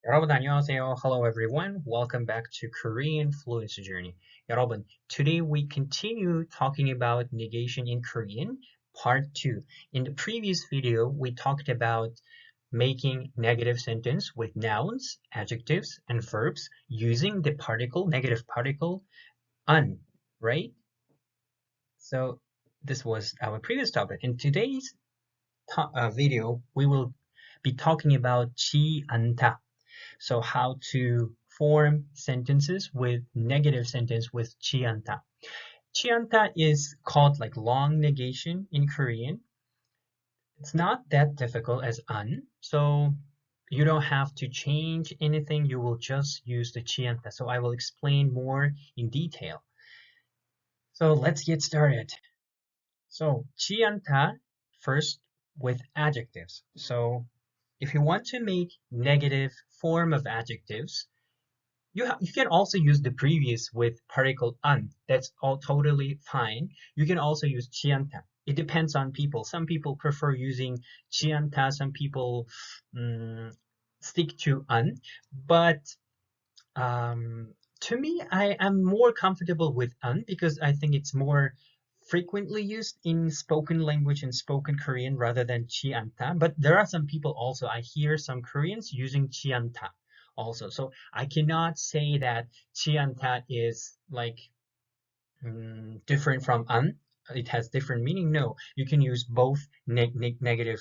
여러분 안녕하세요. Hello everyone. Welcome back to Korean Fluency Journey. 여러분, today we continue talking about negation in Korean, part 2. In the previous video, we talked about making negative sentence with nouns, adjectives, and verbs using the negative particle, un, right? So this was our previous topic. In today's video, we will be talking about 지 않다. So how to form sentences with negative sentence with 지 않다. 지 않다 is called like long negation in Korean. It's not that difficult as 안, so you don't have to change anything. You will just use the 지 않다. So I will explain more in detail. So let's get started. So 지 않다 first with adjectives. So if you want to make negative form of adjectives, you can also use the previous with particle an. That's all totally fine. You can also use 지 않다. It depends on people. Some people prefer using 지 않다. Some people stick to an. But to me, I am more comfortable with an because I think it's more frequently used in spoken language and spoken Korean rather than 지 않다. But there are some people also, I hear some Koreans using 지 않다 also. So I cannot say that 지 않다 is like different from 안. It has different meaning. No, you can use both negative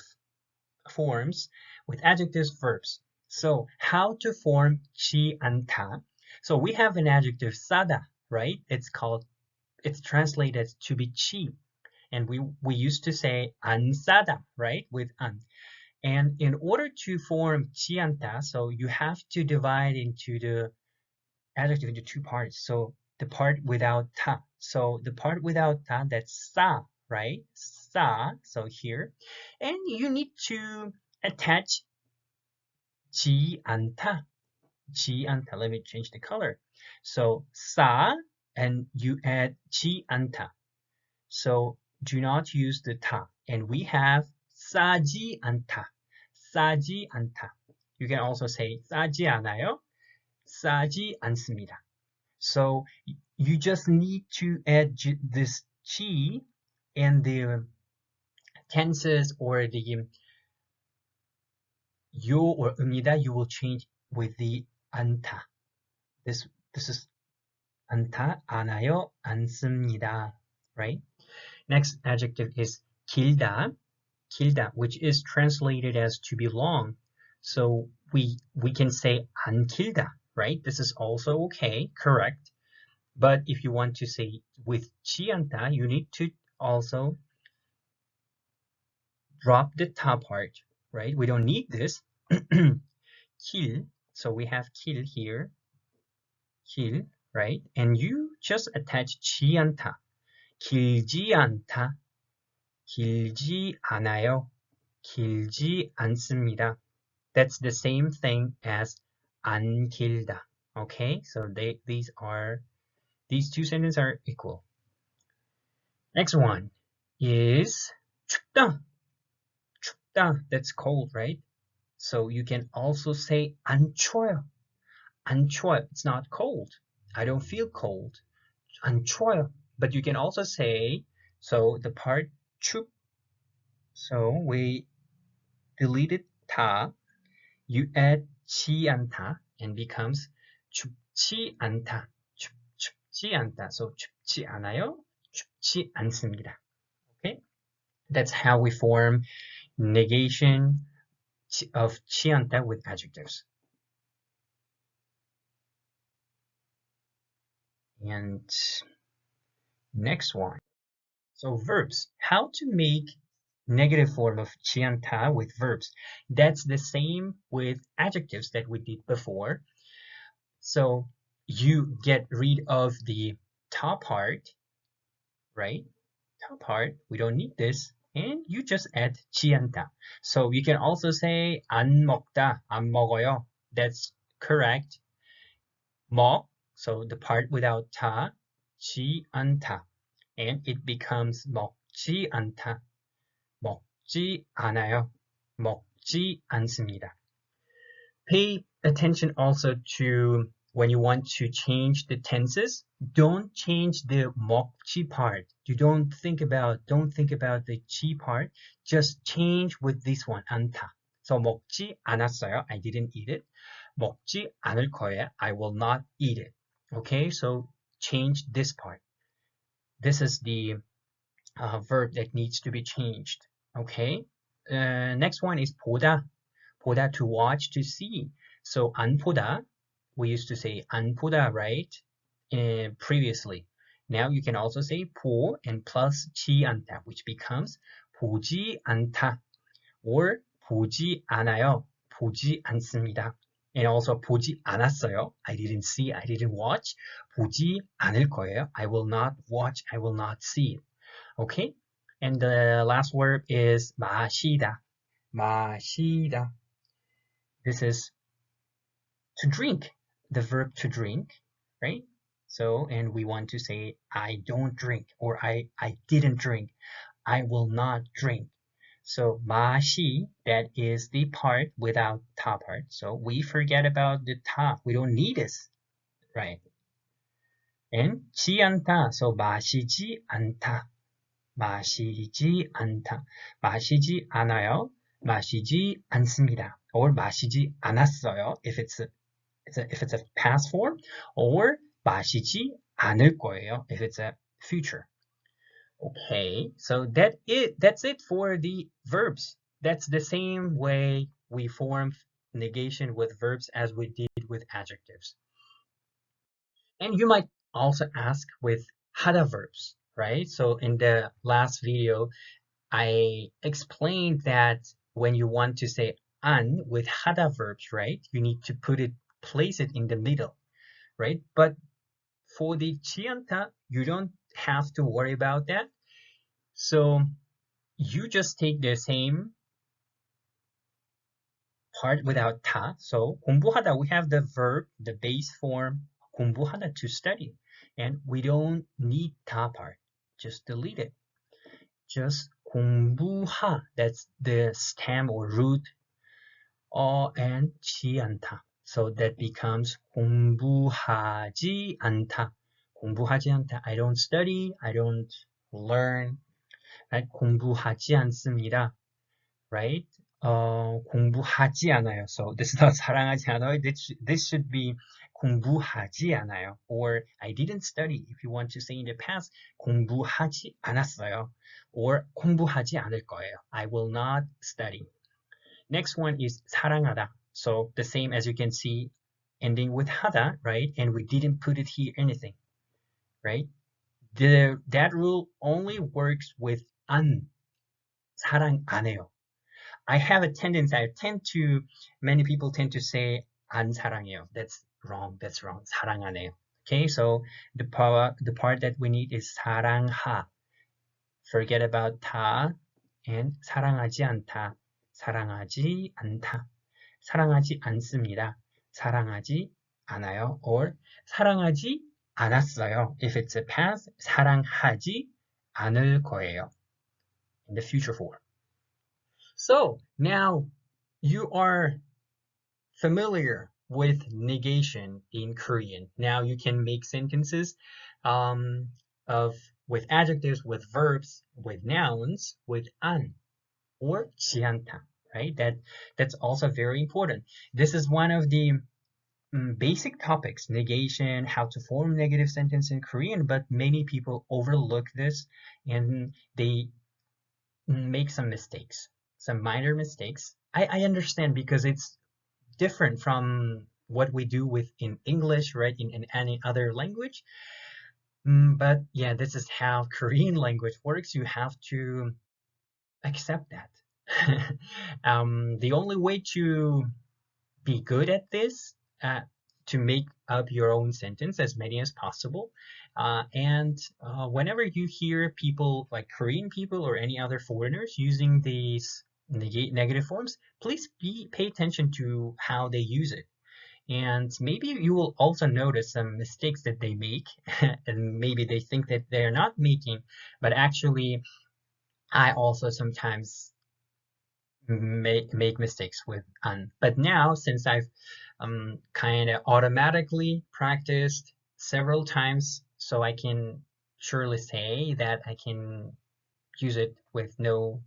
forms with adjectives, verbs. So how to form 지 않다? So we have an adjective 싸다, right? It's translated to be cheap. And we used to say 안 싸다, right? With 안. And in order to form 지 않다, so you have to divide into the adjective into two parts. So the part without 타. So the part without 타, that's 싸, right? 싸, so here. And you need to attach 지 않다. 지 않다. Let me change the color. So 싸, and you add 지 않다. So do not use the 타. And we have 싸지 않다. 싸지 않다. You can also say 싸지 않아요. 싸지 않습니다. So you just need to add this 지 and the tenses or the 요 or 읍니다, you will change with the 않다. This is 않다, 않아요, 않습니다, right? Next adjective is 길다, 길다, which is translated as to be long. So we can say 안 길다, right? This is also okay, correct. But if you want to say with 지 않다, you need to also drop the top part, right? We don't need this. 길, so we have 길 here, 길, right? And you just attach 지 않다. 길지 않다. 길지 않아요. 길지 않습니다. That's the same thing as 안 길다. Okay, so these two sentences are equal. Next one is 춥다. 춥다, that's cold, right? So you can also say 안 추워요. 안 추워요, it's not cold. I don't feel cold. 안 추워요. But you can also say, so the part 춥, so we deleted 다, you add 지 않다 and becomes 춥지 않다. 춥지 않다. So 춥지 않아요. 춥지 않습니다. Okay? That's how we form negation of 지 않다 with adjectives. And next one. So verbs. How to make negative form of 지 않다 with verbs. That's the same with adjectives that we did before. So you get rid of the top part, right? Top part, we don't need this. And you just add 지 않다. So you can also say 안 먹다, 안 먹어요. That's correct. 먹, so the part without 타, 지 않다. And it becomes 먹지 않다. 먹지 않아요. 먹지 않습니다. Pay attention also to when you want to change the tenses, don't change the 먹지 part. You don't think about the 지 part. Just change with this one, 않다. So 먹지 않았어요. I didn't eat it. 먹지 않을 거예요. I will not eat it. Okay, so change this part. This is the verb that needs to be changed. Okay, next one is 보다. 보다, to watch, to see. So 안 보다, we used to say 안 보다, right? Previously. Now you can also say 보 and plus 지 않다, which becomes 보지 않다, or 보지 않아요, 보지 않습니다. And also 보지 않았어요. I didn't see, I didn't watch. 보지 않을 거예요. I will not watch, I will not see it. Okay? And the last word is 마시다. 마시다. This is to drink, the verb to drink, right? So, and we want to say, I don't drink, or I didn't drink. I will not drink. So, 마시, that is the part without ta part. So, we forget about the ta. We don't need this, right? And 지 않다. So, 마시지 않다. 마시지 않다. 마시지 않아요. 마시지 않습니다. Or 마시지 않았어요 if it's a past form, or 마시지 않을 거예요 if it's a future. Okay, so that's it for the verbs. That's the same way we form negation with verbs as we did with adjectives. And you might also ask with 하다 verbs, right? So in the last video, I explained that when you want to say 안 with 하다 verbs, right? You need to place it in the middle, right? But for the 지 않다, you don't have to worry about that. So you just take the same part without 타. So 공부하다, we have the verb, the base form 공부하다, to study. And we don't need 타 part. Just delete it. Just 공부하, that's the stem or root, and 지 않다. So that becomes 공부하지 않다. 공부하지 않다. I don't study, I don't learn. Right? 공부하지 않습니다. Right? 공부하지 않아요. So this is not 사랑하지 않아요. This should be 공부하지 않아요. Or I didn't study. If you want to say in the past, 공부하지 않았어요. Or 공부하지 않을 거예요. I will not study. Next one is 사랑하다. So the same as you can see, ending with 하다, right? And we didn't put it here anything, right? That rule only works with 안. 사랑 안 해요. I have a tendency, many people tend to say 안 사랑해요. That's wrong. 사랑 안 해요. Okay, so the part that we need is 사랑하. Forget about 타 and 사랑하지 않다. 사랑하지 않다. 사랑하지 않습니다. 사랑하지 않아요. Or 사랑하지 않았어요. If it's a past, 사랑하지 않을 거예요. In the future form. So now you are familiar with negation in Korean. Now you can make sentences with adjectives, with verbs, with nouns, with 안 or 지 않다, right? That's also very important. This is one of the basic topics, negation, how to form negative sentence in Korean, but many people overlook this and they make some mistakes, some minor mistakes. I understand because it's different from what we do in English, right? In any other language. But yeah, this is how Korean language works. You have to accept that. The only way to be good at this, to make up your own sentence as many as possible. And whenever you hear people like Korean people or any other foreigners using these negative forms, please pay attention to how they use it. And maybe you will also notice some mistakes that they make, and maybe they think that they're not making, but actually I also sometimes make mistakes with an. But now, since I've kind of automatically practiced several times, so I can surely say that I can use it with no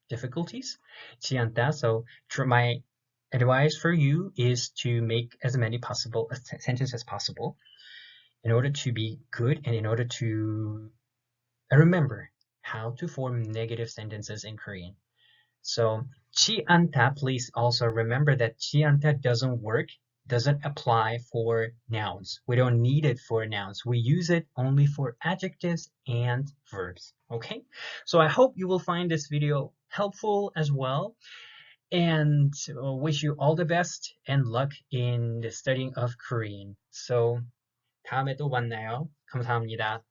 difficulties. Chianta. So my advice for you is to make as many possible sentences as possible in order to be good and in order to remember how to form negative sentences in Korean. So chi anta, please also remember that chi anta doesn't apply for nouns. We don't need it for nouns. We use it only for adjectives and verbs. Okay? So I hope you will find this video helpful as well, and wish you all the best and luck in the studying of Korean. So 다음에 또 만나요. 감사합니다.